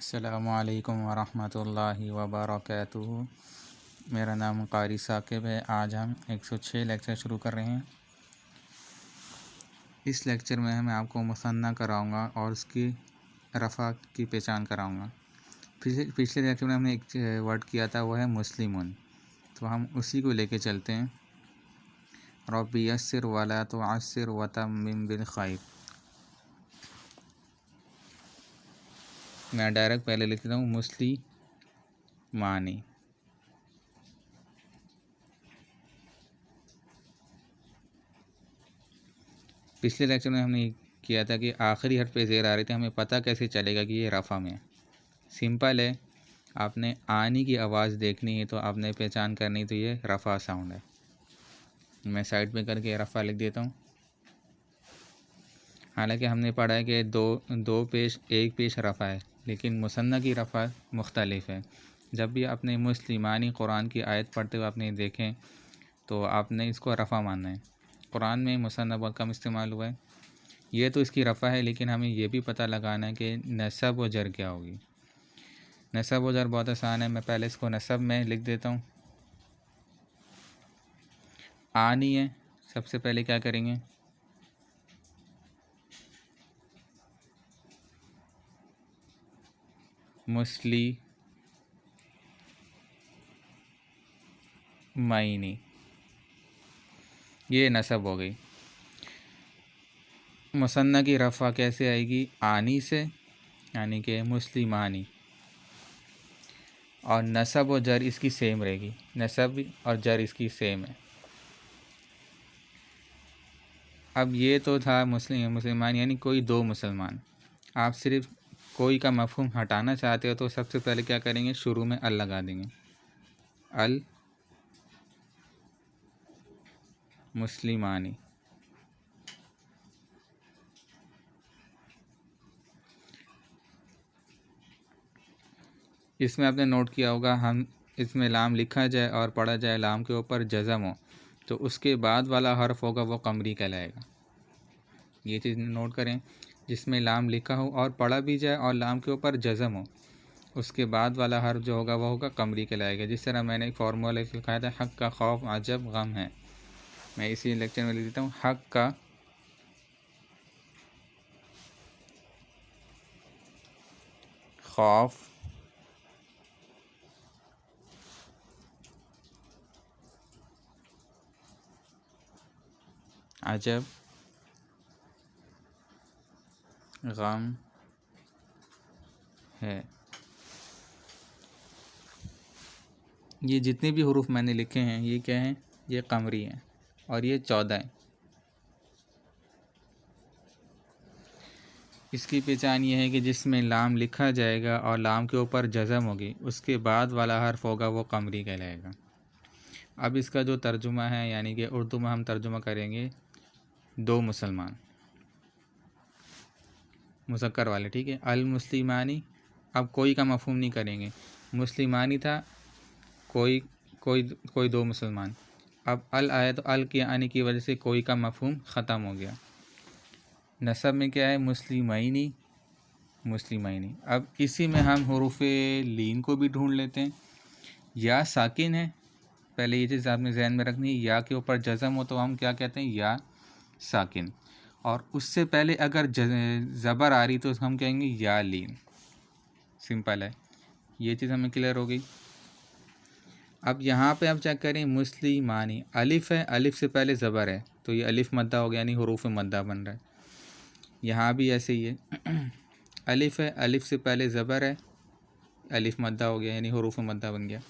अस्सलामुअलैकुम वरहमतुल्लाहि वबरकातुहू। मेरा नाम कारी साकिब है। आज हम 106 लेक्चर शुरू कर रहे हैं। इस लेक्चर में मैं आपको मुसन्ना कराऊंगा और उसकी रफ़ा की पहचान कराऊंगा। पिछले लेक्चर में हमने एक वर्ड किया था, वो है मुस्लिमुन। तो हम उसी को लेके चलते हैं। रब्बी यस्सिर वला तुअस्सिर वतम्मिम बिल खैर। मैं डायरेक्ट पहले लिख देता हूँ मुस्लिमानी। पिछले लेक्चर में हमने किया था कि आखिरी हर्फ पे ज़ेर आ रही थी, हमें पता कैसे चलेगा कि ये रफ़ा में है। सिंपल है, आपने आनी की आवाज़ देखनी है तो आपने पहचान करनी, तो ये रफ़ा साउंड है। मैं साइड पे करके रफ़ा लिख देता हूँ। हालांकि हमने पढ़ा है कि दो पेश एक पेश रफ़ा है, लेकिन मुसन्ना की रफ़ा मुख्तलिफ है। जब भी आपने मुस्लिमानी कुरान की आयत पढ़ते हुए आपने देखें तो आपने इसको रफ़ा मानना है। कुरान में मुसन्ना बहुत कम इस्तेमाल हुआ है। ये तो इसकी रफ़ा है, लेकिन हमें ये भी पता लगाना है कि नसब व जर क्या होगी। नसब व जर बहुत आसान है। मैं पहले इसको नसब में लिख देता हूँ। आनी है, सबसे पहले क्या करेंगे, मुस्लिमाइनी, ये नसब हो गई। मुसन्ना की रफ़ा कैसे आएगी, आनी से, यानी कि मुस्लिमानी। और नसब और जर इसकी सेम रहेगी, नसब और जर इसकी सेम है। अब ये तो था मुसलमान यानी कोई दो मुसलमान। आप सिर्फ कोई का मफ़हूम हटाना चाहते हो तो सबसे पहले क्या करेंगे, शुरू में अल लगा देंगे। अल मुस्लिमानी। इसमें आपने नोट किया होगा, हम इसमें लाम लिखा जाए और पढ़ा जाए, लाम के ऊपर जज़म हो तो उसके बाद वाला हर्फ होगा वो कमरी कहलाएगा। ये चीज़ नोट करें, जिसमें लाम लिखा हो और पढ़ा भी जाए और लाम के ऊपर जज़म हो, उसके बाद वाला हर्फ जो होगा वो होगा कमरी कहलाएगा। जिस तरह मैंने एक फार्मूला लिखाया था, हक़ का खौफ अजब गम है। मैं इसी लेक्चर में लिख देता हूँ, हक़ का खौफ अजब गम है। ये जितने भी हुरूफ मैंने लिखे हैं ये क्या हैं, ये कमरी हैं और ये 14 हैं। इसकी पहचान ये है कि जिसमें लाम लिखा जाएगा और लाम के ऊपर जज़म होगी, उसके बाद वाला हर्फ होगा वो कमरी कहलाएगा। अब इसका जो तर्जुमा है, यानी कि उर्दू में हम तर्जुमा करेंगे दो मुसलमान, मुज़क्कर वाले, ठीक है। अल मुस्लिमानी, अब कोई का मफ़हूम नहीं करेंगे, मुस्लिमानी था, कोई कोई कोई दो मुसलमान। अब अल आया तो अल के आने की वजह से कोई का मफ़हूम ख़त्म हो गया। नसब में क्या है, मुस्लिमाइनी, मुस्लिमाइनी। अब इसी में हम हुरूफ लीन को भी ढूंढ लेते हैं। या साकिन है, पहले ये चीज़ आपने जहन में रखनी है, या के ऊपर जज़म हो तो हम क्या कहते हैं, या साकिन। और उससे पहले अगर ज़बर आ रही तो हम कहेंगे या लीन। सिंपल है, ये चीज़ हमें क्लियर हो गई। अब यहाँ पे आप चेक करें, मुस्लिमानी, अलिफ है, अलिफ से पहले ज़बर है तो ये अलिफ मद्दा हो गया, यानी हुरूफ मद्दा बन रहा है। यहाँ भी ऐसे ही है, अलिफ है, अलिफ से पहले ज़बर है, अलिफ मद्दा हो गया, यानी हुरूफ मद्दा बन गया।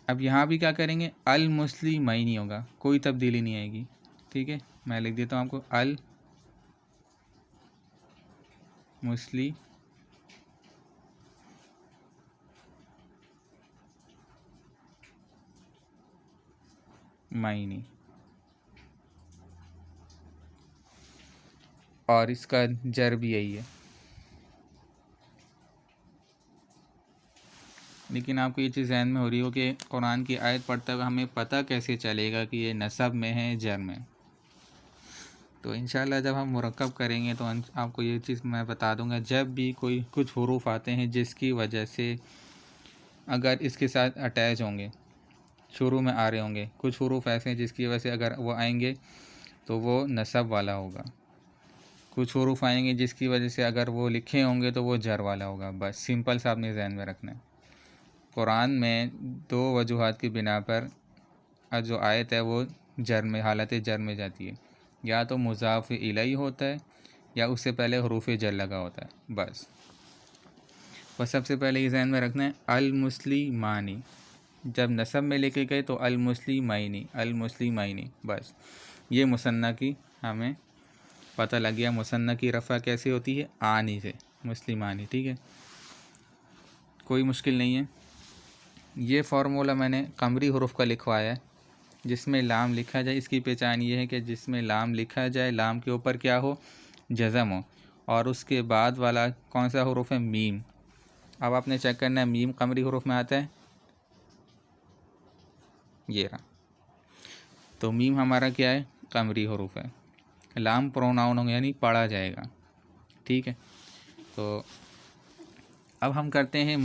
अब यहाँ भी क्या करेंगे, अल मुस्लिमैनी होगा, कोई तब्दीली नहीं आएगी, ठीक है। मैं लिख देता हूँ आपको, अल मुस्लिमैनी। और इसका जर भी यही है। लेकिन आपको ये चीज़ जहन में हो रही हो कि कुरान की आयत पढ़ते हुए हमें पता कैसे चलेगा कि ये नसब में है, जर में। तो इंशाल्लाह जब हम मुरक्कब करेंगे तो आपको ये चीज़ मैं बता दूंगा। जब भी कोई कुछ हुरूफ आते हैं जिसकी वजह से अगर इसके साथ अटैच होंगे, शुरू में आ रहे होंगे, कुछ हुरूफ ऐसे हैं जिसकी वजह से अगर वो आएंगे तो वो नसब वाला होगा, कुछ हुरूफ आएंगे जिसकी वजह से अगर वो लिखे होंगे तो वो जर वाला होगा। बस सिंपल सा आपने जहन में रखना है। कुरान में 2 वजूहात की बिना पर जो आयत है वो जर में, हालत जर में जाती है। या तो मुज़ाफ़ इलैहि होता है या उससे पहले हुरूफ जर लगा होता है। बस सबसे पहले ये जहन में रखना है, अल मुस्लिमानी जब नसब में लेके गए तो अल मुस्लिमाइनी, अल मुस्लिमाइनी। बस ये मुसन्ना की हमें पता लग गया, मुसन्ना की रफ़ा कैसे होती है, आनी से, मुस्लिमानी। ठीक है, कोई मुश्किल नहीं है। ये फार्मूला मैंने कमरी हुरूफ का लिखवाया है। जिसमें लाम लिखा जाए, इसकी पहचान ये है कि जिसमें लाम लिखा जाए, लाम के ऊपर क्या हो, जज़म हो, और उसके बाद वाला कौन सा हुरूफ है, मीम। अब आपने चेक करना है मीम कमरी हुरूफ में आता है, ये रहा। तो मीम हमारा क्या है, कमरी हुरूफ है। लाम प्रोनाउन होगा यानी पढ़ा जाएगा। ठीक है, तो अब हम करते हैं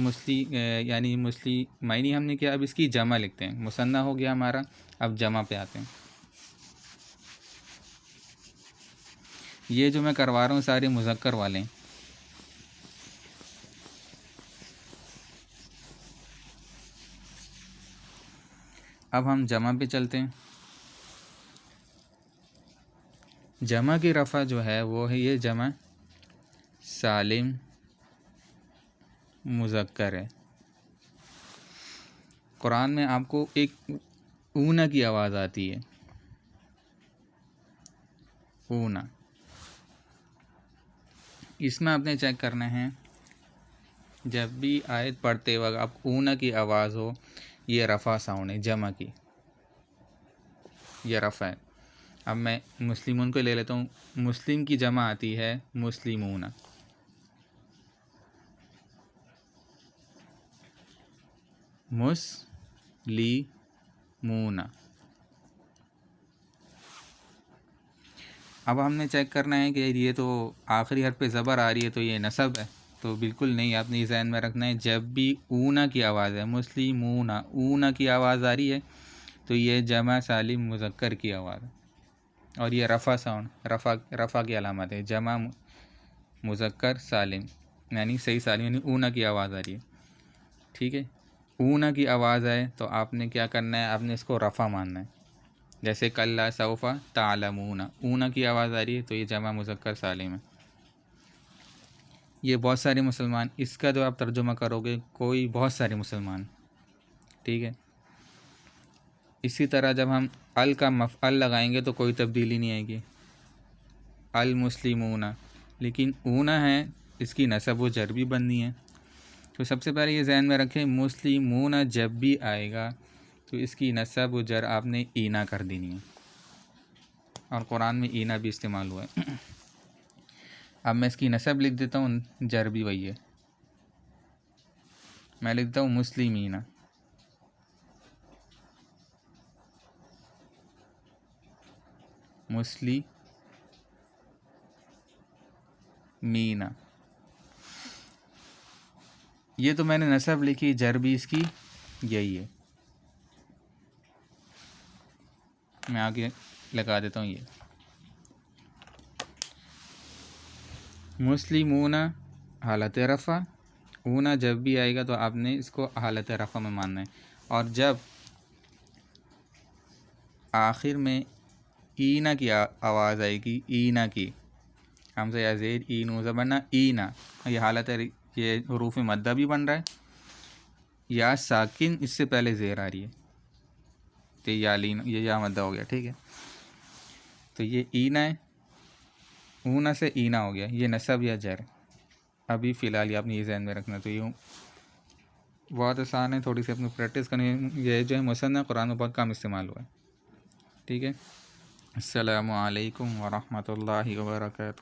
यानी मुस्लिमाइनी हमने किया, अब इसकी जमा लिखते हैं। मुसन्ना हो गया हमारा, अब जमा पे आते हैं। ये जो मैं करवा रहा हूँ सारे मुज़क्कर वाले हैं। अब हम जमा पे चलते हैं। जमा की रफ़ा जो है वो है ये जमा सालिम मुज़क्कर है। कुरान में आपको एक ऊना की आवाज़ आती है, ऊना। इसमें आपने चेक करना है, जब भी आयत पढ़ते वक्त आप ऊना की आवाज़ हो, ये रफ़ा साउंड है, जमा की, ये रफ़ा है। अब मैं मुस्लिमून को ले लेता हूँ। मुस्लिम की जमा आती है मुस्लिमूना, मुस्लिमूना। अब हमने चेक करना है कि ये तो आखिरी हर्फ पे ज़बर आ रही है तो ये नसब है, तो बिल्कुल नहीं। आपने इस ज़हन में रखना है, जब भी ऊना की आवाज़ है, मुस्लिमूना, ऊना की आवाज़ आ रही है तो ये जमा सालिम मुज़क्कर की आवाज़ है। और ये रफ़ा साउंड, रफ़ा की अलामत है, जमा मुज़क्कर सालिम यानी सही सालिम, यानी ऊना की आवाज़ आ रही है। ठीक है, ऊना की आवाज़ आए तो आपने क्या करना है, आपने इसको रफ़ा मानना है। जैसे कल्ला सौफ़ा तालमूना, ऊना की आवाज़ आ रही है तो ये जमा मुज़क्कर सालिम है। ये बहुत सारे मुसलमान, इसका जो आप तर्जुमा करोगे, कोई बहुत सारे मुसलमान। ठीक है, इसी तरह जब हम अल का मफ़अल लगाएंगे तो कोई तब्दीली नहीं आएगी, अल मुस्लिमूना। लेकिन ऊना है, इसकी नसब व जर भी बननी है। तो सबसे पहले ये जहन में रखें, मुस्लिमूना जब भी आएगा तो इसकी नसब व जर आपने ईना कर देनी है, और कुरान में ईना भी इस्तेमाल हुआ है। अब मैं इसकी नसब लिख देता हूँ, जर भी वही है। मैं लिखता हूँ मुस्लिमीना, मुस्लिमीना। ये तो मैंने नसब लिखी, जर भी इसकी यही है। मैं आगे लगा देता हूँ, ये मुस्लिमूना हालत रफ़ा। ऊना जब भी आएगा तो आपने इसको हालत रफ़ा में मानना है। और जब आखिर में ईना की आवाज़ आएगी, ईना की, हमसे या ज़ेर ईनू ज़बरना ईना, ये हालत है, ये हुरूफ मद्दा भी बन रहा है, या साकिन इससे पहले ज़ेर आ रही है, तो या लीन, ये या मद्दा हो गया। ठीक है, तो ये ईना है, ऊना से ईना हो गया, ये नसब या जर। अभी फ़िलहाल ये आपने ये ज़हन में रखना। तो यूँ बहुत आसान है, थोड़ी सी अपनी प्रैक्टिस करनी है। ये जो है मुसन्ना कुरान में बहुत कम इस्तेमाल हुआ है। ठीक है, अस्सलामु अलैकुम व रहमतुल्लाहि व बरकातहू।